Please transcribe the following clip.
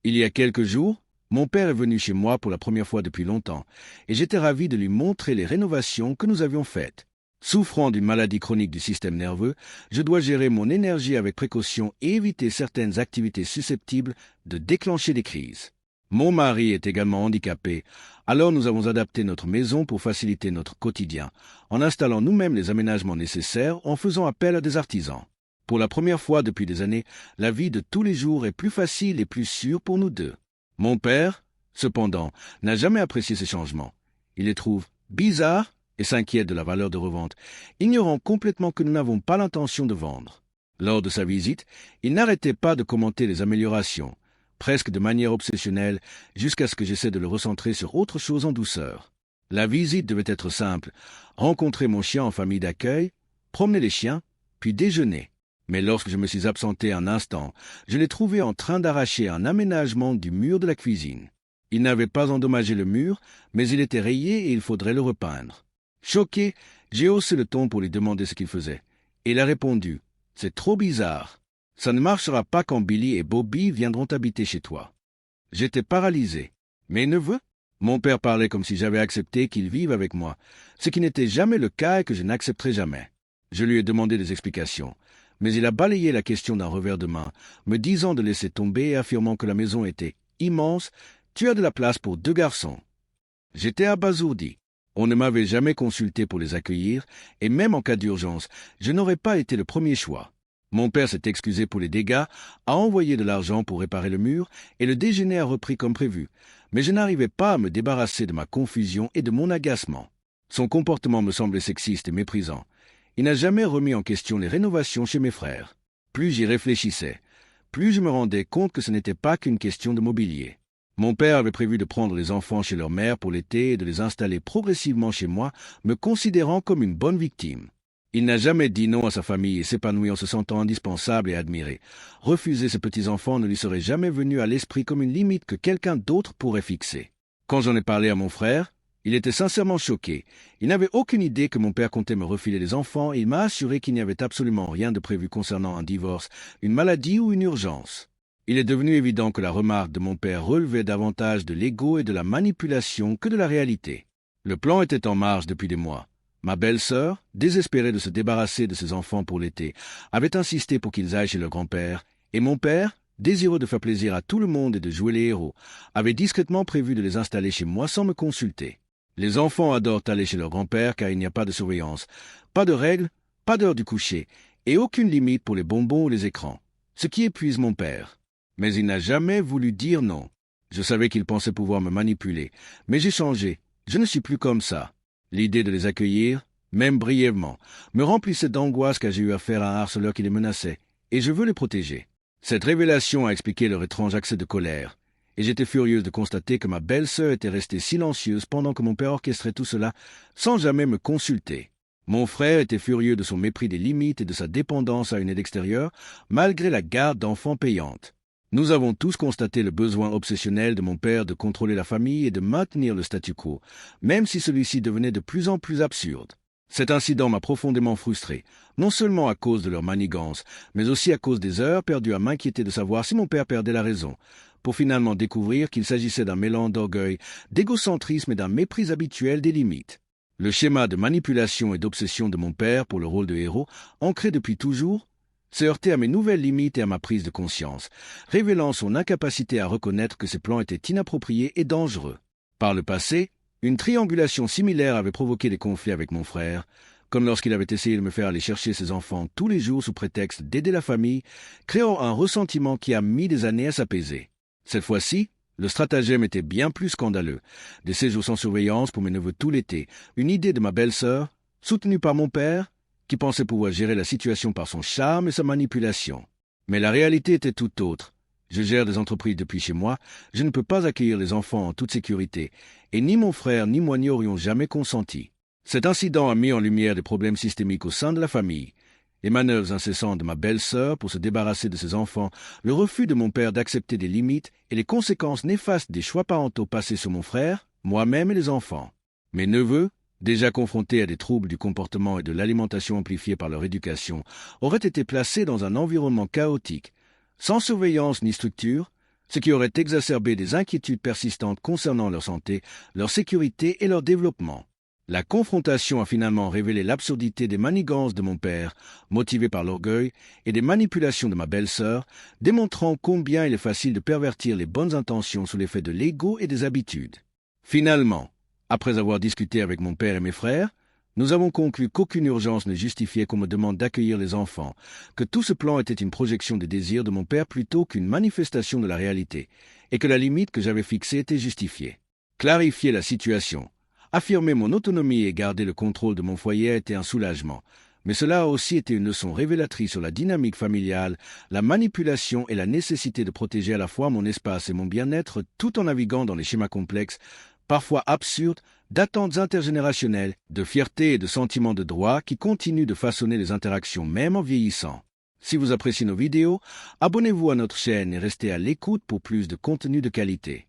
Il y a quelques jours, mon père est venu chez moi pour la première fois depuis longtemps, et j'étais ravi de lui montrer les rénovations que nous avions faites. Souffrant d'une maladie chronique du système nerveux, je dois gérer mon énergie avec précaution et éviter certaines activités susceptibles de déclencher des crises. Mon mari est également handicapé, alors nous avons adapté notre maison pour faciliter notre quotidien, en installant nous-mêmes les aménagements nécessaires en faisant appel à des artisans. Pour la première fois depuis des années, la vie de tous les jours est plus facile et plus sûre pour nous deux. Mon père, cependant, n'a jamais apprécié ces changements. Il les trouve bizarres et s'inquiète de la valeur de revente, ignorant complètement que nous n'avons pas l'intention de vendre. Lors de sa visite, il n'arrêtait pas de commenter les améliorations, presque de manière obsessionnelle, jusqu'à ce que j'essaie de le recentrer sur autre chose en douceur. La visite devait être simple, rencontrer mon chien en famille d'accueil, promener les chiens, puis déjeuner. Mais lorsque je me suis absenté un instant, je l'ai trouvé en train d'arracher un aménagement du mur de la cuisine. Il n'avait pas endommagé le mur, mais il était rayé et il faudrait le repeindre. Choqué, j'ai haussé le ton pour lui demander ce qu'il faisait. Et il a répondu « C'est trop bizarre. Ça ne marchera pas quand Billy et Bobby viendront habiter chez toi. » J'étais paralysé. Mes neveux? Mon père parlait comme si j'avais accepté qu'ils vivent avec moi, ce qui n'était jamais le cas et que je n'accepterai jamais. Je lui ai demandé des explications, mais il a balayé la question d'un revers de main, me disant de laisser tomber et affirmant que la maison était immense. Tu as de la place pour 2 garçons. J'étais abasourdi. On ne m'avait jamais consulté pour les accueillir, et même en cas d'urgence, je n'aurais pas été le premier choix. Mon père s'est excusé pour les dégâts, a envoyé de l'argent pour réparer le mur, et le déjeuner a repris comme prévu. Mais je n'arrivais pas à me débarrasser de ma confusion et de mon agacement. Son comportement me semblait sexiste et méprisant. Il n'a jamais remis en question les rénovations chez mes frères. Plus j'y réfléchissais, plus je me rendais compte que ce n'était pas qu'une question de mobilier. Mon père avait prévu de prendre les enfants chez leur mère pour l'été et de les installer progressivement chez moi, me considérant comme une bonne victime. Il n'a jamais dit non à sa famille et s'épanouit en se sentant indispensable et admiré. Refuser ses petits-enfants ne lui serait jamais venu à l'esprit comme une limite que quelqu'un d'autre pourrait fixer. Quand j'en ai parlé à mon frère, il était sincèrement choqué. Il n'avait aucune idée que mon père comptait me refiler les enfants et il m'a assuré qu'il n'y avait absolument rien de prévu concernant un divorce, une maladie ou une urgence. Il est devenu évident que la remarque de mon père relevait davantage de l'ego et de la manipulation que de la réalité. Le plan était en marche depuis des mois. Ma belle-sœur, désespérée de se débarrasser de ses enfants pour l'été, avait insisté pour qu'ils aillent chez leur grand-père, et mon père, désireux de faire plaisir à tout le monde et de jouer les héros, avait discrètement prévu de les installer chez moi sans me consulter. Les enfants adorent aller chez leur grand-père car il n'y a pas de surveillance, pas de règles, pas d'heure du coucher, et aucune limite pour les bonbons ou les écrans, ce qui épuise mon père. Mais il n'a jamais voulu dire non. Je savais qu'il pensait pouvoir me manipuler, mais j'ai changé. Je ne suis plus comme ça. L'idée de les accueillir, même brièvement, me remplissait d'angoisse car j'ai eu affaire à un harceleur qui les menaçait, et je veux les protéger. Cette révélation a expliqué leur étrange accès de colère, et j'étais furieuse de constater que ma belle-sœur était restée silencieuse pendant que mon père orchestrait tout cela sans jamais me consulter. Mon frère était furieux de son mépris des limites et de sa dépendance à une aide extérieure, malgré la garde d'enfants payante. Nous avons tous constaté le besoin obsessionnel de mon père de contrôler la famille et de maintenir le statu quo, même si celui-ci devenait de plus en plus absurde. Cet incident m'a profondément frustré, non seulement à cause de leur manigance, mais aussi à cause des heures perdues à m'inquiéter de savoir si mon père perdait la raison, pour finalement découvrir qu'il s'agissait d'un mélange d'orgueil, d'égocentrisme et d'un mépris habituel des limites. Le schéma de manipulation et d'obsession de mon père pour le rôle de héros, ancré depuis toujours, s'est heurté à mes nouvelles limites et à ma prise de conscience, révélant son incapacité à reconnaître que ses plans étaient inappropriés et dangereux. Par le passé, une triangulation similaire avait provoqué des conflits avec mon frère, comme lorsqu'il avait essayé de me faire aller chercher ses enfants tous les jours sous prétexte d'aider la famille, créant un ressentiment qui a mis des années à s'apaiser. Cette fois-ci, le stratagème était bien plus scandaleux. Des séjours sans surveillance pour mes neveux tout l'été, une idée de ma belle-sœur, soutenue par mon père, qui pensait pouvoir gérer la situation par son charme et sa manipulation. Mais la réalité était tout autre. Je gère des entreprises depuis chez moi, je ne peux pas accueillir les enfants en toute sécurité, et ni mon frère ni moi n'y aurions jamais consenti. Cet incident a mis en lumière des problèmes systémiques au sein de la famille. Les manœuvres incessantes de ma belle-sœur pour se débarrasser de ses enfants, le refus de mon père d'accepter des limites et les conséquences néfastes des choix parentaux passés sur mon frère, moi-même et les enfants. Mes neveux, déjà confrontés à des troubles du comportement et de l'alimentation amplifiés par leur éducation, auraient été placés dans un environnement chaotique, sans surveillance ni structure, ce qui aurait exacerbé des inquiétudes persistantes concernant leur santé, leur sécurité et leur développement. La confrontation a finalement révélé l'absurdité des manigances de mon père, motivé par l'orgueil, et des manipulations de ma belle-sœur, démontrant combien il est facile de pervertir les bonnes intentions sous l'effet de l'ego et des habitudes. Finalement, après avoir discuté avec mon père et mes frères, nous avons conclu qu'aucune urgence ne justifiait qu'on me demande d'accueillir les enfants, que tout ce plan était une projection des désirs de mon père plutôt qu'une manifestation de la réalité, et que la limite que j'avais fixée était justifiée. Clarifier la situation, affirmer mon autonomie et garder le contrôle de mon foyer a été un soulagement, mais cela a aussi été une leçon révélatrice sur la dynamique familiale, la manipulation et la nécessité de protéger à la fois mon espace et mon bien-être tout en naviguant dans les schémas complexes, parfois absurdes, d'attentes intergénérationnelles, de fierté et de sentiments de droit qui continuent de façonner les interactions même en vieillissant. Si vous appréciez nos vidéos, abonnez-vous à notre chaîne et restez à l'écoute pour plus de contenu de qualité.